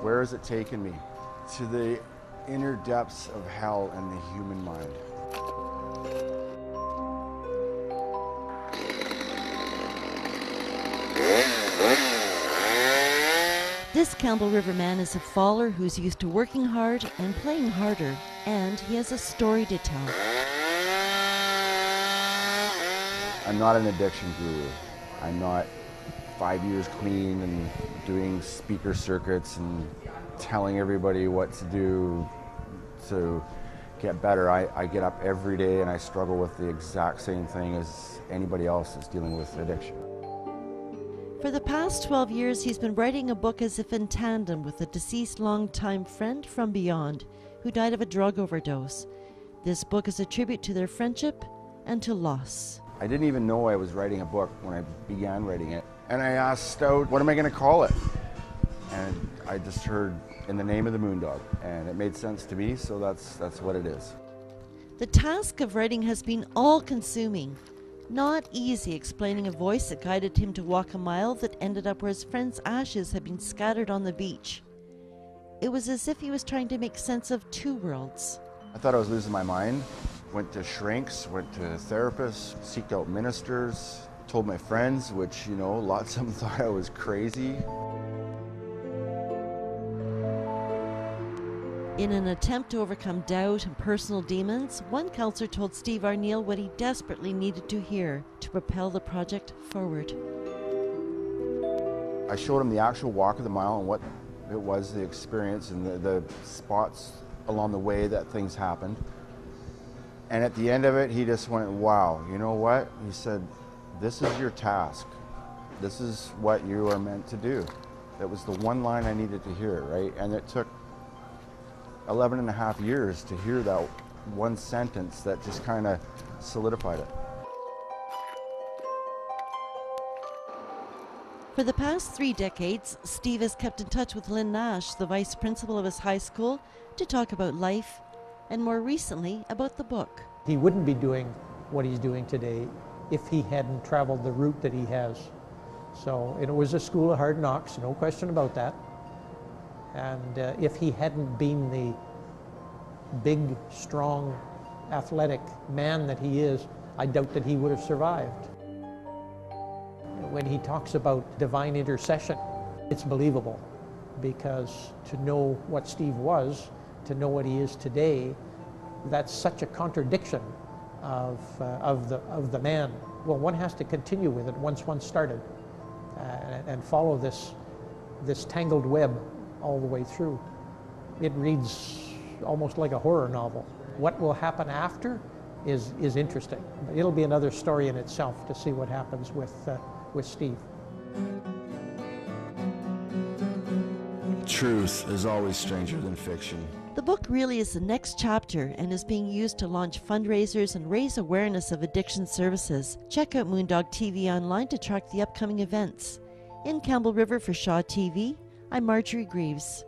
Where has it taken me? To the inner depths of hell in the human mind. This Campbell River man is a faller who's used to working hard and playing harder, and he has a story to tell. I'm not an addiction guru. I'm not 5 years clean and doing speaker circuits and telling everybody what to do to get better. I get up every day and I struggle with the exact same thing as anybody else that's dealing with addiction. For the past 12 years, he's been writing a book as if in tandem with a deceased longtime friend from beyond who died of a drug overdose. This book is a tribute to their friendship and to loss. I didn't even know I was writing a book when I began writing it. And I asked Stout, what am I going to call it? And I just heard, In the Name of the Moondog. And it made sense to me, so that's what it is. The task of writing has been all-consuming. Not easy explaining a voice that guided him to walk a mile that ended up where his friend's ashes had been scattered on the beach. It was as if he was trying to make sense of two worlds. I thought I was losing my mind. Went to shrinks, went to therapists, seeked out ministers, told my friends, which, you know, lots of them thought I was crazy. In an attempt to overcome doubt and personal demons, one counselor told Steve Arneal what he desperately needed to hear to propel the project forward. I showed him the actual walk of the mile and what it was, the experience, and the spots along the way that things happened. And at the end of it, he just went, wow, you know what? He said, this is your task. This is what you are meant to do. That was the one line I needed to hear, right? And it took 11 and a half years to hear that one sentence that just kind of solidified it. For the past 3 decades, Steve has kept in touch with Lynn Nash, the vice principal of his high school, to talk about life, and more recently, about the book. He wouldn't be doing what he's doing today if he hadn't traveled the route that he has. So it was a school of hard knocks, no question about that. And if he hadn't been the big, strong, athletic man that he is, I doubt that he would have survived. When he talks about divine intercession, it's believable, because to know what Steve was, to know what he is today, that's such a contradiction of the man. Well, one has to continue with it once one started and follow this tangled web all the way through. It reads almost like a horror novel. What will happen after is interesting. It'll be another story in itself to see what happens with Steve. Truth is always stranger than fiction. The book really is the next chapter and is being used to launch fundraisers and raise awareness of addiction services. Check out Moondog TV online to track the upcoming events. In Campbell River for Shaw TV, I'm Marjorie Greaves.